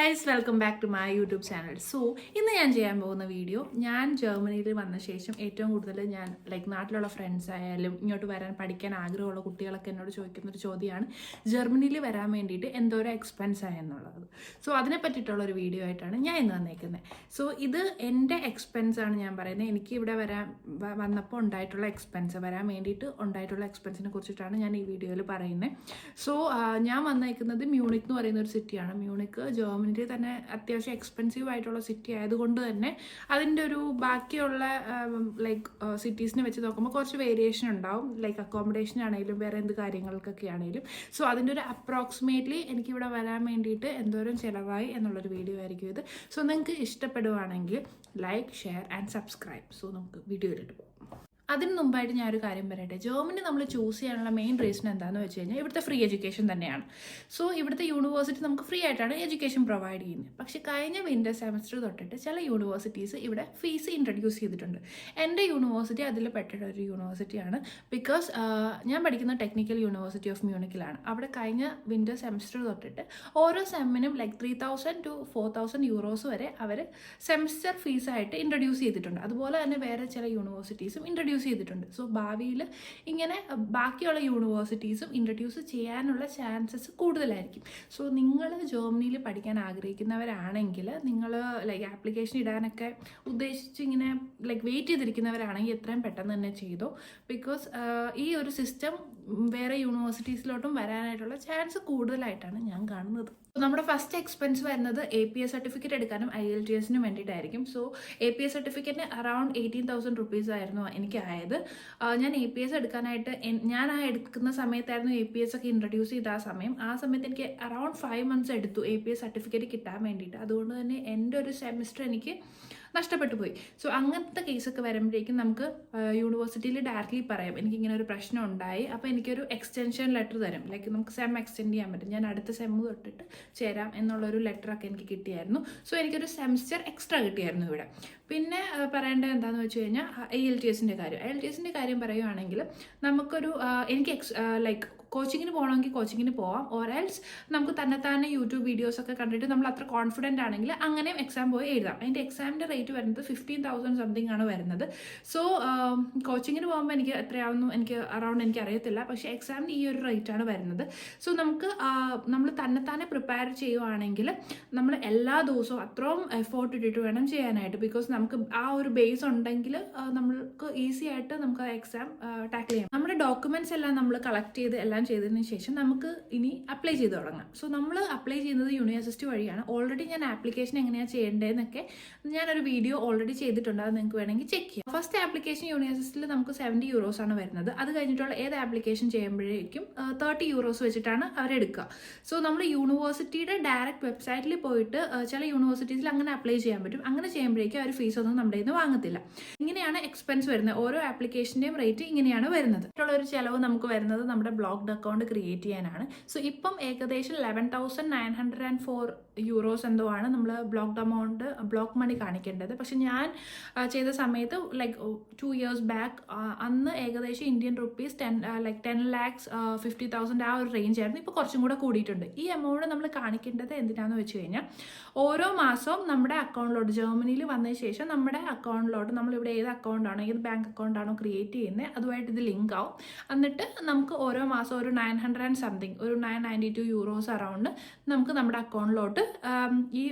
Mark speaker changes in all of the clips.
Speaker 1: Guys, welcome back to my YouTube channel. So ഇന്ന് ഞാൻ ചെയ്യാൻ പോകുന്ന വീഡിയോ, ഞാൻ ജർമ്മനിയിൽ വന്ന ശേഷം ഏറ്റവും കൂടുതൽ ഞാൻ നാട്ടിലുള്ള ഫ്രണ്ട്സ് ആയാലും ഇങ്ങോട്ട് വരാൻ പഠിക്കാൻ ആഗ്രഹമുള്ള കുട്ടികളൊക്കെ എന്നോട് ചോദിക്കുന്നൊരു ചോദ്യമാണ് ജർമ്മനിയിൽ വരാൻ വേണ്ടിയിട്ട് എന്തോരം എക്സ്പെൻസ് ആയെന്നുള്ളത്. സോ അതിനെ പറ്റിയിട്ടുള്ള ഒരു വീഡിയോ ആയിട്ടാണ് ഞാൻ ഇന്ന് വന്നേക്കുന്നത്. സോ ഇത് എൻ്റെ എക്സ്പെൻസ് ആണ് ഞാൻ പറയുന്നത്. എനിക്ക് ഇവിടെ വന്നപ്പോൾ ഉണ്ടായിട്ടുള്ള എക്സ്പെൻസ്, വരാൻ വേണ്ടിയിട്ട് ഉണ്ടായിട്ടുള്ള എക്സ്പെൻസിനെ കുറിച്ചിട്ടാണ് ഞാൻ ഈ വീഡിയോയിൽ പറയുന്നത്. സോ ഞാൻ വന്നേക്കുന്നത് മ്യൂണിക് എന്ന് പറയുന്ന ഒരു സിറ്റിയാണ്. മ്യൂണിക് ജർമ്മനിയിൽ തന്നെ അത്യാവശ്യം എക്സ്പെൻസീവ് ആയിട്ടുള്ള സിറ്റി ആയതുകൊണ്ട് തന്നെ അതിൻ്റെ ഒരു ബാക്കിയുള്ള സിറ്റീസിനെ വെച്ച് നോക്കുമ്പോൾ കുറച്ച് വേരിയേഷൻ ഉണ്ടാവും. അക്കോമഡേഷൻ ആണെങ്കിലും വേറെ എന്ത് കാര്യങ്ങൾക്കൊക്കെ ആണെങ്കിലും. സോ അതിൻ്റെ ഒരു അപ്രോക്സിമേറ്റ്ലി എനിക്കിവിടെ വരാൻ വേണ്ടിയിട്ട് എന്തോരം ചിലവായി എന്നുള്ളൊരു വീഡിയോ ആയിരിക്കും ഇത്. സോ നിങ്ങൾക്ക് ഇഷ്ടപ്പെടുവാണെങ്കിൽ like, share and subscribe. So നമുക്ക് വീഡിയോയിലിട്ട് പോകും. അതിന് മുമ്പായിട്ട് ഞാനൊരു കാര്യം പറയട്ടെ. ജർമ്മനി നമ്മൾ ചൂസ് ചെയ്യാനുള്ള മെയിൻ റീസൺ എന്താണെന്ന് വെച്ച് കഴിഞ്ഞാൽ ഇവിടുത്തെ ഫ്രീ എഡ്യൂക്കേഷൻ തന്നെയാണ്. സോ ഇവിടുത്തെ യൂണിവേഴ്സിറ്റി നമുക്ക് ഫ്രീ ആയിട്ടാണ് എഡ്യൂക്കേഷൻ പ്രൊവൈഡ് ചെയ്യുന്നത്. പക്ഷേ കഴിഞ്ഞ വിൻ്റർ സെമസ്റ്റർ തൊട്ടിട്ട് ചില യൂണിവേഴ്സിറ്റീസ് ഇവിടെ ഫീസ് ഇൻട്രൊഡ്യൂസ് ചെയ്തിട്ടുണ്ട്. എൻ്റെ യൂണിവേഴ്സിറ്റി അതിൽ പെട്ട ഒരു യൂണിവേഴ്സിറ്റിയാണ്. ബിക്കോസ് ഞാൻ പഠിക്കുന്ന ടെക്നിക്കൽ യൂണിവേഴ്സിറ്റി ഓഫ് മ്യൂണിക്കിലാണ്. അവിടെ കഴിഞ്ഞ വിൻ്റർ സെമസ്റ്റർ തൊട്ടിട്ട് ഓരോ സെമ്മിനും 3,000 to 4,000 euros വരെ അവർ സെമസ്റ്റർ ഫീസായിട്ട് ഇൻട്രൊഡ്യൂസ് ചെയ്തിട്ടുണ്ട്. അതുപോലെ തന്നെ വേറെ ചില യൂണിവേഴ്സിറ്റീസും ഇൻട്രൊഡ്യൂസ് ചെയ്തിട്ടുണ്ട്. സോ ഭാവിയിൽ ഇങ്ങനെ ബാക്കിയുള്ള യൂണിവേഴ്സിറ്റീസും ഇൻട്രൊഡ്യൂസ് ചെയ്യാനുള്ള ചാൻസസ് കൂടുതലായിരിക്കും. സോ നിങ്ങൾ ജർമ്മനിയിൽ പഠിക്കാൻ ആഗ്രഹിക്കുന്നവരാണെങ്കിൽ, നിങ്ങൾ ആപ്ലിക്കേഷൻ ഇടാനൊക്കെ ഉദ്ദേശിച്ച് ഇങ്ങനെ വെയിറ്റ് ചെയ്തിരിക്കുന്നവരാണെങ്കിൽ എത്രയും പെട്ടെന്ന് തന്നെ ചെയ്തോ. ബിക്കോസ് ഈ ഒരു സിസ്റ്റം വേറെ യൂണിവേഴ്സിറ്റീസിലോട്ടും വരാനായിട്ടുള്ള ചാൻസ് കൂടുതലായിട്ടാണ് ഞാൻ കാണുന്നത്. നമ്മുടെ ഫസ്റ്റ് എക്സ്പെൻസ് വരുന്നത് APS സർട്ടിഫിക്കറ്റ് എടുക്കാനും IELTS-നും വേണ്ടിയിട്ടായിരിക്കും. സോ APS സർട്ടിഫിക്കറ്റിന് അറൗണ്ട് 18,000 rupees ആയിരുന്നു എനിക്ക് ആയത്. ഞാൻ APS എടുക്കാനായിട്ട് ഞാൻ എടുക്കുന്ന സമയത്തായിരുന്നു APS ഒക്കെ ഇൻട്രൊഡ്യൂസ് ചെയ്ത ആ സമയത്ത് എനിക്ക് അറൗണ്ട് 5 months എടുത്തു APS സർട്ടിഫിക്കറ്റ് കിട്ടാൻ വേണ്ടിയിട്ട്. അതുകൊണ്ട് തന്നെ എൻ്റെ ഒരു സെമിസ്റ്റർ എനിക്ക് നഷ്ടപ്പെട്ടു പോയി. സോ അങ്ങനത്തെ കേസൊക്കെ വരുമ്പോഴേക്കും നമുക്ക് യൂണിവേഴ്സിറ്റിയിൽ ഡയറക്റ്റ്ലി പറയാം എനിക്കിങ്ങനെ ഒരു പ്രശ്നം ഉണ്ടായി, അപ്പോൾ എനിക്കൊരു എക്സ്റ്റൻഷൻ ലെറ്റർ തരും. നമുക്ക് സെം എക്സ്റ്റെൻഡ് ചെയ്യാൻ പറ്റും, ഞാൻ അടുത്ത സെമ്മ് തൊട്ടിട്ട് ചേരാം എന്നുള്ളൊരു ലെറ്ററൊക്കെ എനിക്ക് കിട്ടിയായിരുന്നു. സോ എനിക്കൊരു സെമിസ്റ്റർ എക്സ്ട്രാ കിട്ടിയായിരുന്നു ഇവിടെ. പിന്നെ പറയേണ്ടത് എന്താണെന്ന് വെച്ച് കഴിഞ്ഞാൽ IELTS-ൻ്റെ കാര്യം പറയുകയാണെങ്കിൽ നമുക്കൊരു എനിക്ക് കോച്ചിങ്ങിന് പോകണമെങ്കിൽ കോച്ചിങ്ങിന് പോവാം. ഓർഎൽസ് നമുക്ക് തന്നെ യൂട്യൂബ് വീഡിയോസൊക്കെ കണ്ടിട്ട് നമ്മൾ അത്ര കോൺഫിഡൻ്റ് ആണെങ്കിൽ അങ്ങനെയും എക്സാം പോയി എഴുതാം. അതിൻ്റെ എക്സാമിൻ്റെ റേറ്റ് വരുന്നത് 15,000 സംതിങ് ആണ് വരുന്നത്. സോ കോച്ചിങ്ങിന് പോകുമ്പോൾ എനിക്ക് എത്രയാവുന്നു എനിക്ക് അറിയത്തില്ല. പക്ഷേ എക്സാമിന് ഈ ഒരു റേറ്റാണ് വരുന്നത്. സോ നമ്മൾ തന്നെ പ്രിപ്പയർ ചെയ്യുവാണെങ്കിൽ നമ്മൾ എല്ലാ ദിവസവും അത്രയും എഫോർട്ട് ഇട്ടിട്ട് വേണം ചെയ്യാനായിട്ട്. ബിക്കോസ് നമുക്ക് ആ ഒരു ബേസ് ഉണ്ടെങ്കിൽ നമുക്ക് ഈസി ആയിട്ട് നമുക്ക് ആ എക്സാം ടാക്കിൾ ചെയ്യാം. നമ്മുടെ ഡോക്യുമെൻറ്റ്സ് എല്ലാം നമ്മൾ കളക്ട് ചെയ്ത് എല്ലാം ചെയ്തതിന് ശേഷം നമുക്ക് ഇനി അപ്ലൈ ചെയ്ത് തുടങ്ങാം. സോ നമ്മൾ അപ്ലൈ ചെയ്യുന്നത് യൂണിവേഴ്സിറ്റി വഴിയാണ്. ഓൾറെഡി ഞാൻ ആപ്ലിക്കേഷൻ എങ്ങനെയാണ് ചെയ്യേണ്ടതെന്നൊക്കെ ഞാനൊരു വീഡിയോ ഓൾറെഡി ചെയ്തിട്ടുണ്ട്, അത് നിങ്ങൾക്ക് വേണമെങ്കിൽ ചെക്ക് ചെയ്യാം. ഫസ്റ്റ് ആപ്ലിക്കേഷൻ യൂണിവേഴ്സിറ്റിയിൽ നമുക്ക് 70 euros ആണ് വരുന്നത്. അത് കഴിഞ്ഞിട്ടുള്ള ഏത് ആപ്ലിക്കേഷൻ ചെയ്യുമ്പോഴേക്കും 30 euros വെച്ചിട്ടാണ് അവരെടുക്കുക. സോ നമ്മൾ യൂണിവേഴ്സിറ്റിയുടെ ഡയറക്റ്റ് വെബ്സൈറ്റിൽ പോയിട്ട് ചില യൂണിവേഴ്സിറ്റീസിൽ അങ്ങനെ അപ്ലൈ ചെയ്യാൻ പറ്റും. അങ്ങനെ ചെയ്യുമ്പോഴേക്കും അവർ ഫീസ് ഒന്നും നമ്മുടെ നിന്ന് വാങ്ങത്തില്ല. ഇങ്ങനെയാണ് എക്സ്പെൻസ് വരുന്നത്. ഓരോ ആപ്ലിക്കേഷൻ്റെയും റേറ്റ് ഇങ്ങനെയാണ് വരുന്നത്. ഒരു ചിലവ് നമുക്ക് വരുന്നത് നമ്മുടെ ബ്ലോക്ക്ഡ് അക്കൗണ്ട് ക്രിയേറ്റ് ചെയ്യാനാണ്. സോ ഇപ്പം ഏകദേശം 11,904 euros എന്തോ ആണ് നമ്മൾ ബ്ലോക്ക് മണി കാണിക്കേണ്ടത്. പക്ഷെ ഞാൻ ചെയ്ത സമയത്ത് 2 years ബാക്ക് അന്ന് ഏകദേശം ഇന്ത്യൻ റുപ്പീസ് 10,50,000 ആ ഒരു റേഞ്ച് ആയിരുന്നു. ഇപ്പോൾ കുറച്ചും കൂടെ കൂടിയിട്ടുണ്ട്. ഈ എമൗണ്ട് നമ്മൾ കാണിക്കേണ്ടത് എന്തിനാണെന്ന് വെച്ച് കഴിഞ്ഞാൽ ഓരോ മാസവും നമ്മുടെ അക്കൗണ്ടിലോട്ട്, ജർമ്മനിയിൽ വന്നതിന് ശേഷം നമ്മുടെ അക്കൗണ്ടിലോട്ട് നമ്മളിവിടെ ഏത് അക്കൗണ്ടാണോ, ഏത് ബാങ്ക് അക്കൗണ്ടാണോ ക്രിയേറ്റ് ചെയ്യുന്നത് അതുമായിട്ട് ഇത് ലിങ്ക് ആവും. എന്നിട്ട് നമുക്ക് ഓരോ മാസം ഒരു 900 and something, ഒരു 992 euros അറൗണ്ട് നമുക്ക് നമ്മുടെ അക്കൗണ്ടിലോട്ട് ഈ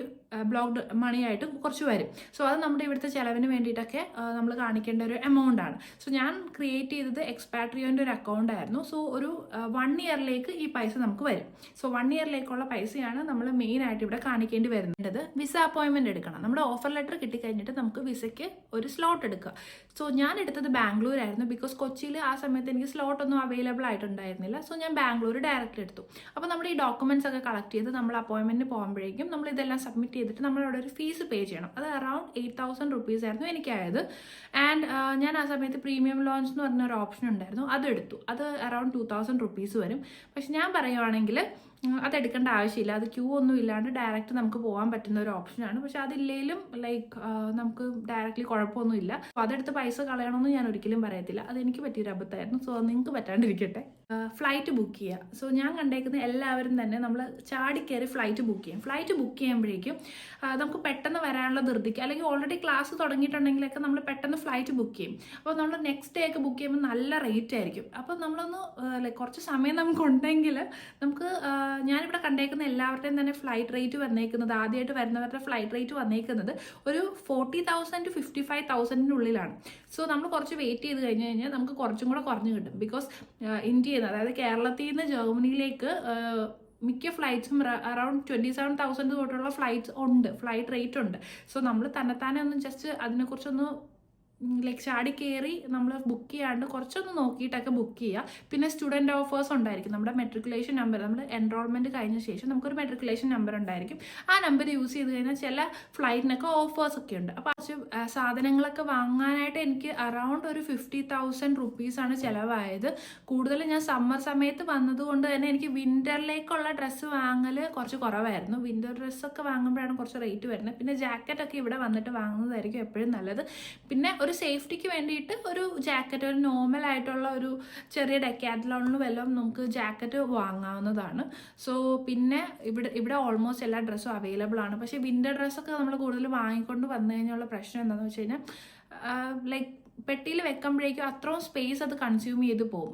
Speaker 1: ബ്ലോക്ക്ഡ് മണി ആയിട്ട് കുറച്ച് വരും. സോ അത് നമ്മുടെ ഇവിടുത്തെ ചിലവിന് വേണ്ടിയിട്ടൊക്കെ നമ്മൾ കാണിക്കേണ്ട ഒരു എമൗണ്ട് ആണ്. സോ ഞാൻ ക്രിയേറ്റ് ചെയ്തത് എക്സ്പാട്രിയോൻ്റെ ഒരു അക്കൗണ്ട് ആയിരുന്നു. സോ ഒരു 1 yearലേക്ക് ഈ പൈസ നമുക്ക് വരും. സോ 1 yearലേക്കുള്ള പൈസയാണ് നമ്മൾ മെയിൻ ആയിട്ട് ഇവിടെ കാണിക്കേണ്ടി വരുന്നത്. വിസ അപ്പോയിൻമെൻറ്റ് എടുക്കണം. നമ്മുടെ ഓഫർ ലെറ്റർ കിട്ടിക്കഴിഞ്ഞിട്ട് നമുക്ക് വിസയ്ക്ക് ഒരു സ്ലോട്ട് എടുക്കുക. സോ ഞാൻ എടുത്തത് ബാംഗ്ലൂരായിരുന്നു. ബിക്കോസ് കൊച്ചിയിൽ ആ സമയത്ത് എനിക്ക് സ്ലോട്ടൊന്നും അവൈലബിൾ ആയിട്ടുണ്ടായിരുന്നില്ല. സോ ഞാൻ ബാംഗ്ലൂർ ഡയറക്റ്റ് എടുത്തു. അപ്പോൾ നമ്മുടെ ഈ ഡോക്യുമെൻറ്റ്സ് ഒക്കെ കളക്ട് ചെയ്ത് നമ്മൾ അപ്പോയിൻമെൻറ്റിന് പോകുമ്പോഴേക്കും നമ്മൾ ഇതെല്ലാം സബ്മിറ്റ് ചെയ്തിട്ട് നമ്മളവിടെ ഒരു ഫീസ് പേ ചെയ്യണം. അത് അറൗണ്ട് 8,000 rupees ആയിരുന്നു എനിക്കായത്. ആൻഡ് ഞാൻ ആ സമയത്ത് പ്രീമിയം ലോഞ്ച് എന്ന് പറഞ്ഞൊരു ഓപ്ഷൻ ഉണ്ടായിരുന്നു, അതെടുത്തു. അത് അറൗണ്ട് 2,000 rupees വരും. പക്ഷെ ഞാൻ പറയുവാണെങ്കിൽ അതെടുക്കേണ്ട ആവശ്യമില്ല. അത് ക്യൂ ഒന്നും ഇല്ലാണ്ട് ഡയറക്റ്റ് നമുക്ക് പോകാൻ പറ്റുന്ന ഒരു ഓപ്ഷനാണ്. പക്ഷെ അതില്ലെങ്കിലും നമുക്ക് ഡയറക്റ്റ്ലി കുഴപ്പമൊന്നുമില്ല. അപ്പോൾ അതെടുത്ത് പൈസ കളയണമെന്ന് ഞാൻ ഒരിക്കലും പറയത്തില്ല. അതെനിക്ക് പറ്റിയൊരു അബദ്ധമായിരുന്നു. സോ നിങ്ങൾക്ക് പറ്റാണ്ടിരിക്കട്ടെ. ഫ്ലൈറ്റ് ബുക്ക് ചെയ്യുക. സോ ഞാൻ കണ്ടേക്കുന്ന എല്ലാവരും തന്നെ നമ്മൾ ചാടിക്കയറി ഫ്ലൈറ്റ് ബുക്ക് ചെയ്യും. ഫ്ലൈറ്റ് ബുക്ക് ചെയ്യുമ്പോഴേക്കും നമുക്ക് പെട്ടെന്ന് വരാനുള്ള ധൃതിക്ക്, അല്ലെങ്കിൽ ഓൾറെഡി ക്ലാസ് തുടങ്ങിയിട്ടുണ്ടെങ്കിലൊക്കെ നമ്മൾ പെട്ടെന്ന് ഫ്ലൈറ്റ് ബുക്ക് ചെയ്യും. അപ്പോൾ നമ്മൾ നെക്സ്റ്റ് ഡേ ഒക്കെ ബുക്ക് ചെയ്യുമ്പോൾ നല്ല റേറ്റ് ആയിരിക്കും. അപ്പോൾ നമ്മളൊന്ന് കുറച്ച് സമയം നമുക്കുണ്ടെങ്കിൽ നമുക്ക് ഞാനിവിടെ കണ്ടേക്കുന്ന എല്ലാവരുടെയും തന്നെ ഫ്ലൈറ്റ് റേറ്റ് വന്നേക്കുന്നത്, ആദ്യമായിട്ട് വരുന്നവരുടെ ഫ്ലൈറ്റ് റേറ്റ് വന്നേക്കുന്നത് ഒരു 40,000 to 55,000 സോ നമ്മൾ കുറച്ച് വെയിറ്റ് ചെയ്ത് കഴിഞ്ഞ് കഴിഞ്ഞാൽ നമുക്ക് കുറച്ചും കൂടെ കുറഞ്ഞ് കിട്ടും. ബിക്കോസ് ഇന്ത്യയിൽ നിന്ന്, അതായത് കേരളത്തിൽ നിന്ന് ജർമ്മനിയിലേക്ക് മിക്ക ഫ്ലൈറ്റ്സും അറൗണ്ട് 27,000 തൊട്ടുള്ള ഫ്ലൈറ്റ് റേറ്റ് ഉണ്ട്. സോ നമ്മൾ തന്നെത്താനെ ഒന്ന് ജസ്റ്റ് അതിനെക്കുറിച്ചൊന്ന് ചാടി കയറി നമ്മൾ ബുക്ക് ചെയ്യാണ്ട് കുറച്ചൊന്ന് നോക്കിയിട്ടൊക്കെ ബുക്ക് ചെയ്യുക. പിന്നെ സ്റ്റുഡൻറ്റ് ഓഫേഴ്സ് ഉണ്ടായിരിക്കും. നമ്മുടെ മെട്രിക്കുലേഷൻ നമ്പർ, നമ്മൾ എൻറോൾമെൻറ്റ് കഴിഞ്ഞ ശേഷം നമുക്കൊരു മെട്രിക്കുലേഷൻ നമ്പർ ഉണ്ടായിരിക്കും. ആ നമ്പർ യൂസ് ചെയ്ത് കഴിഞ്ഞാൽ ചില ഫ്ലൈറ്റിനൊക്കെ ഓഫേഴ്സ് ഒക്കെ ഉണ്ട്. അപ്പോൾ സാധനങ്ങളൊക്കെ വാങ്ങാനായിട്ട് എനിക്ക് അറൗണ്ട് ഒരു 50,000 റുപ്പീസാണ് ചിലവായത്. കൂടുതൽ ഞാൻ സമ്മർ സമയത്ത് വന്നതുകൊണ്ട് തന്നെ എനിക്ക് വിൻ്ററിലേക്കുള്ള ഡ്രസ്സ് വാങ്ങൽ കുറച്ച് കുറവായിരുന്നു. വിൻ്റർ ഡ്രസ്സൊക്കെ വാങ്ങുമ്പോഴാണ് കുറച്ച് റേറ്റ് വരുന്നത്. പിന്നെ ജാക്കറ്റൊക്കെ ഇവിടെ വന്നിട്ട് വാങ്ങുന്നതായിരിക്കും എപ്പോഴും നല്ലത്. പിന്നെ ഒരു സേഫ്റ്റിക്ക് വേണ്ടിയിട്ട് ഒരു ജാക്കറ്റ്, ഒരു നോർമൽ ആയിട്ടുള്ള ഒരു ചെറിയ ഡെക്കാത്ലോണിൽ വല്ലതും നമുക്ക് ജാക്കറ്റ് വാങ്ങാവുന്നതാണ്. സോ പിന്നെ ഇവിടെ ഓൾമോസ്റ്റ് എല്ലാ ഡ്രസ്സും അവൈലബിൾ ആണ്. പക്ഷേ വിൻ്റർ ഡ്രസ്സൊക്കെ നമ്മൾ കൂടുതൽ വാങ്ങിക്കൊണ്ട് വന്നു കഴിഞ്ഞുള്ള പ്രശ്നം എന്താണെന്ന് വെച്ച് കഴിഞ്ഞാൽ പെട്ടിയിൽ വെക്കുമ്പോഴേക്കും അത്രയും സ്പേസ് അത് കൺസ്യൂം ചെയ്ത് പോകും.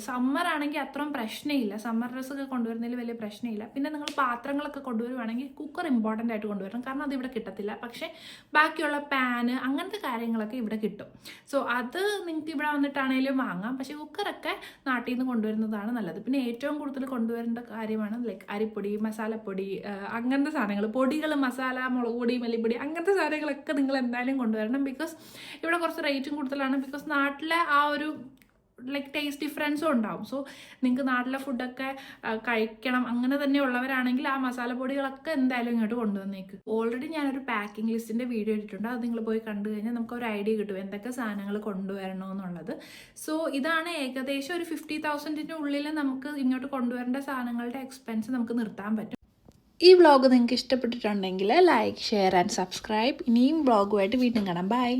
Speaker 1: സമ്മർ ആണെങ്കിൽ അത്രയും പ്രശ്നമില്ല. സമ്മർ ഡ്രസ്സൊക്കെ കൊണ്ടുവരുന്നതിൽ വലിയ പ്രശ്നമില്ല. പിന്നെ നിങ്ങൾ പാത്രങ്ങളൊക്കെ കൊണ്ടുവരുവാണെങ്കിൽ കുക്കർ ഇമ്പോർട്ടൻ്റ് ആയിട്ട് കൊണ്ടുവരണം, കാരണം അത് ഇവിടെ കിട്ടത്തില്ല. പക്ഷേ ബാക്കിയുള്ള പാന് അങ്ങനത്തെ കാര്യങ്ങളൊക്കെ ഇവിടെ കിട്ടും. സോ അത് നിങ്ങൾക്ക് ഇവിടെ വന്നിട്ടാണെങ്കിലും വാങ്ങാം. പക്ഷേ കുക്കറൊക്കെ നാട്ടിൽ നിന്ന് കൊണ്ടുവരുന്നതാണ് നല്ലത്. പിന്നെ ഏറ്റവും കൂടുതൽ കൊണ്ടുവരേണ്ട കാര്യമാണ് അരിപ്പൊടി, മസാലപ്പൊടി, അങ്ങനത്തെ സാധനങ്ങൾ, പൊടികൾ, മസാല, മുളക് പൊടി, മല്ലിപ്പൊടി, അങ്ങനത്തെ സാധനങ്ങളൊക്കെ നിങ്ങൾ എന്തായാലും കൊണ്ടുവരണം. ബിക്കോസ് ഇവിടെ കുറച്ച് റേറ്റും കൂടുതലാണ്. ബിക്കോസ് നാട്ടിലെ ആ ഒരു ടേസ്റ്റ് ഡിഫറൻസും ഉണ്ടാവും. സോ നിങ്ങൾക്ക് നാട്ടിലെ ഫുഡൊക്കെ കഴിക്കണം അങ്ങനെ തന്നെ ഉള്ളവരാണെങ്കിൽ ആ മസാലപ്പൊടികളൊക്കെ എന്തായാലും ഇങ്ങോട്ട് കൊണ്ടുവന്നേക്ക്. ഓൾറെഡി ഞാനൊരു പാക്കിംഗ് ലിസ്റ്റിൻ്റെ വീഡിയോ ഇട്ടിട്ടുണ്ട്. അത് നിങ്ങൾ പോയി കണ്ടു കഴിഞ്ഞാൽ നമുക്കൊരു ഐഡിയ കിട്ടും എന്തൊക്കെ സാധനങ്ങൾ കൊണ്ടുവരണമെന്നുള്ളത്. സോ ഇതാണ് ഏകദേശം ഒരു 50,000 ഉള്ളിൽ നമുക്ക് ഇങ്ങോട്ട് കൊണ്ടുവരേണ്ട സാധനങ്ങളുടെ എക്സ്പെൻസ് നമുക്ക് നിർത്താൻ പറ്റും. ഈ വ്ളോഗ് നിങ്ങൾക്ക് ഇഷ്ടപ്പെട്ടിട്ടുണ്ടെങ്കിൽ ലൈക്ക്, ഷെയർ ആൻഡ് സബ്സ്ക്രൈബ്. ഇനിയും വ്ളോഗുമായിട്ട് വീണ്ടും കാണാം. ബൈ.